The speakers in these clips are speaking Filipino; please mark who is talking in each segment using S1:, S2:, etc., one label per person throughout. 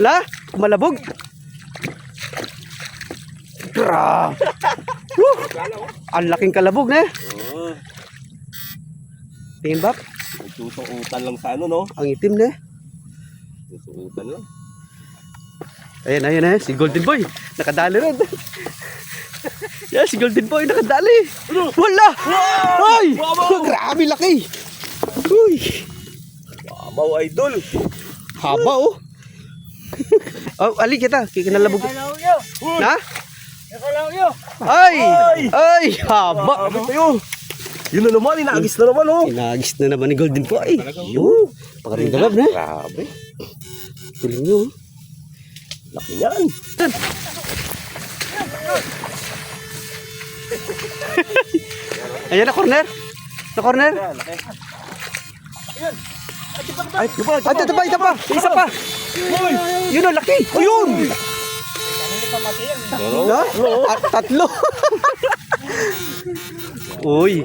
S1: La, kumalabog. Grabe. Ang laking kalabog na.
S2: Oo.
S1: Tingin ba?
S2: Susuutan lang sa ano, no?
S1: Ang itim na.
S2: Susuutan lang.
S1: Ayan, ayan, ayan. Si Golden Boy. Nakadali rin. Yan, si Golden Boy nakadali. Wala! Ay! Grabe laki. Uy!
S2: Wow, idol.
S1: Haba oh. Oh, ali kita. Kinalabog. Na? Ay! Ay! Haba.
S2: Yun na naman, inaagis na naman, oh.
S1: Inagis na naman ni Golden Boy. Yun. Pakaringalab na.
S2: Grabe.
S1: Tuling nyo.
S2: Laki yan.
S1: Ayan na, corner. Na corner. Ay, ito pa, ito pa. Isa pa. Yun ang laki. Yun. Ha? Tatlo. Uy.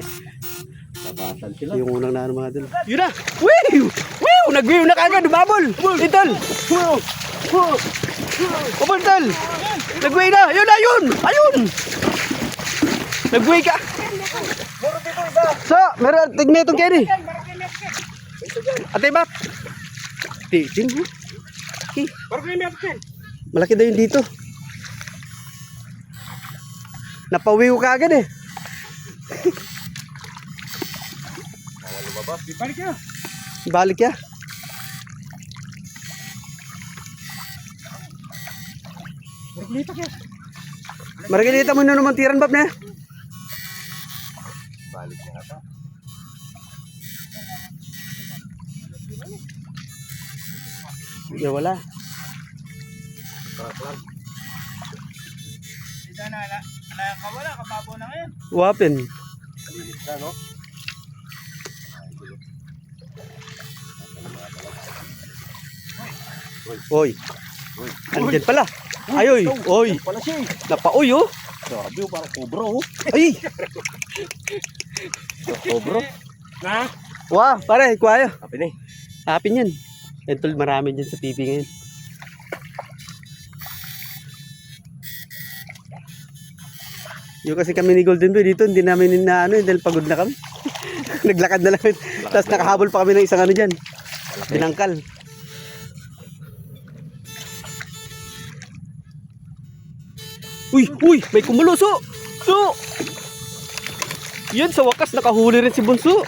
S2: Tabasan sila.
S1: Yung unang na mga dun. Yun na. Wiw! Wiw! Nag-wiw na kagad. Dumabol. Little. Pupuntal. Nag-wiw na. Yun na, yun. Ayun. Nag-wiw ka. So, meron. Tignan itong Kenny. Ate bak. Tingin mo. Malaki daw yung dito. Napawiw ka agad eh. Balik ya. Maragilita mo na naman tiran bab na.
S2: Balik na ata.
S1: Ya wala.
S3: Wala, kababo na ngayon.
S1: Wapin.
S2: Malinis na, no?
S1: Oy. Andyan pala. Ayoy. Oy.
S2: Pala siya, eh.
S1: Napauy oh.
S2: Grabe, oh, parang cobra, oh.
S1: Ay.
S2: Cobra.
S3: Na?
S1: Wow, pare, kuwayo.
S2: Happy na, eh.
S1: Happy niyan. Entol marami dyan sa TV ngayon. Yung kasi kami ni Golden Boy dito, hindi namin na ano, dahil pagod na kami. Naglakad na lang. Tapos nakahabol pa kami ng isang ano dyan. Binangkal. Uy, uy, may kumulo, So! Yan, sa wakas, nakahuli rin si Bunso.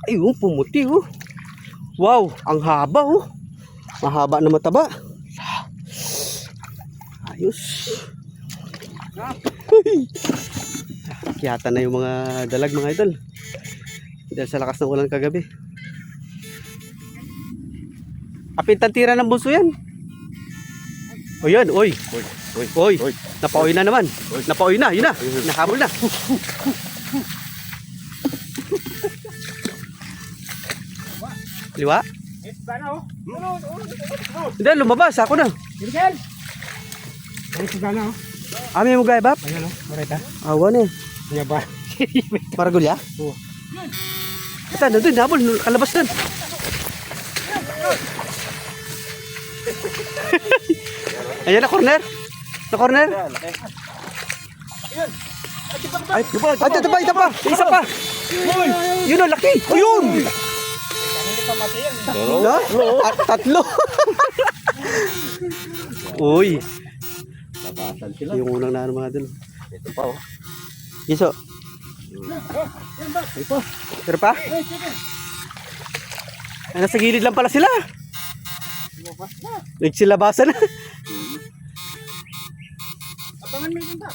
S1: Ayun, pumuti, oh. Wow, ang haba, oh. Mahaba na mataba. Ayos. Kiyata na yung mga dalag, mga idol. Dahil sa lakas ng ulan kagabi. Apintan tira ng Bunso yan. O yan, oy. Oy. Napauwi na naman. Napauwi na, yun na. Nahabol na. Liwa? Hindi, lumabas. Ako na. Ami mo gaya, Bap?
S3: Ayan o, marita.
S1: Awan eh.
S3: Ano ba?
S1: Maragulya?
S3: Oo.
S1: Ito, nandun, nabol. Kalabas nun. Ayan na, corner. Na corner. Ay, ito pa. Isa pa. Yun ang laki. Ayun. Tatlo. Uy.
S2: Tabasan sila.
S1: Yung unang na mga dun.
S2: Ito pa, oh.
S1: Iso.
S2: Ito pa.
S1: Pero pa? Ay, nasa gilid lang pala sila. Nagsilabasan na.
S3: Abangan mo yung ganda.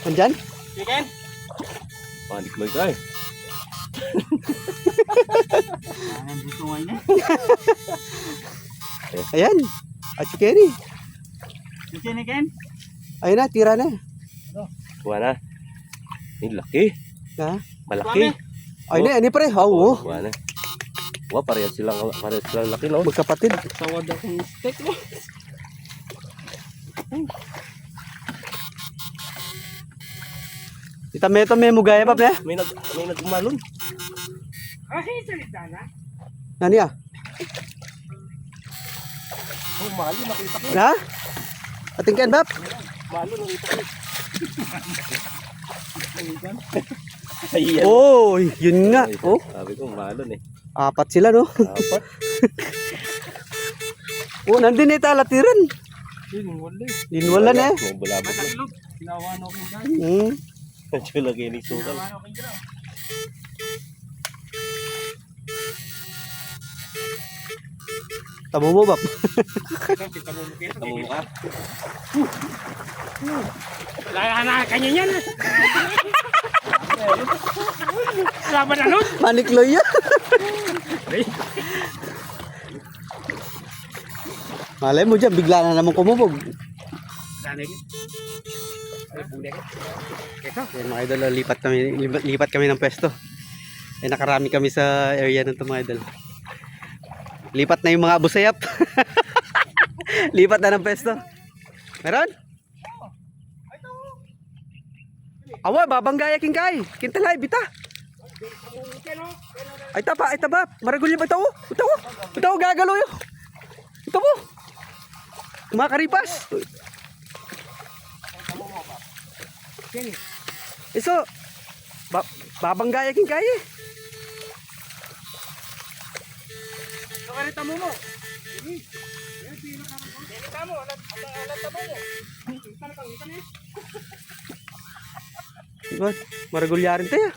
S1: Andyan?
S3: Chicken?
S2: Panik lang tayo.
S3: Ang gusto ngayon eh.
S1: Ayan. At si Kenny.
S3: Chicken again?
S1: Ayun na, tira na.
S2: Kuha na. Ang laki.
S1: Ha?
S2: Malaki.
S1: Ayun na, ano pa rin? Oo.
S2: Kuha na. Kuha, parehas silang laki, no?
S1: Magkapatid.
S3: Sawad akong steak mo.
S1: Itame mo gaya pa, pre.
S2: May nagmalon.
S1: Nani ah?
S2: Oh, malo nakita ko.
S1: Ha? Ating kan, Bap?
S2: Malo nakita ko. Ayan.
S1: Oh, yun nga. Oh,
S2: Sabi ko malon eh.
S1: apat sila, no?
S2: Apat.
S1: Oh, nandun eh, talatiran.
S3: Yun, wala.
S1: Inwalan eh.
S2: May bulabog na.
S3: Matakilog. Sinawa na akong dyan.
S2: Medyo lagi ni sukal.
S3: Sinawa na akong dyan.
S1: Tamo mo, Bap.
S3: Kita mo mo kita.
S2: Tamo mo ka?
S3: Wala na, kanya yan. Laban na nun.
S1: Panikloy yan. Malay mo dyan, bigla na naman kumubog.
S3: Danig. Ay, buli ka.
S1: Yan mga idol, lipat kami ng pwesto. Eh, nakarami kami sa area ng mga idol. Lipat na yung mga abusayap. Lipat na ng pwesto. Meron? Awa, babanggaya king kay. Kintalay, bita. Ay taba. Maragulyo ba ito? Ito, gagalo yun. Ito mo. Mga karipas. Iso, babanggaya king kay.
S3: Karita mo mo. Karita mo, alat tabo mo.
S1: Maragulya rin tayo.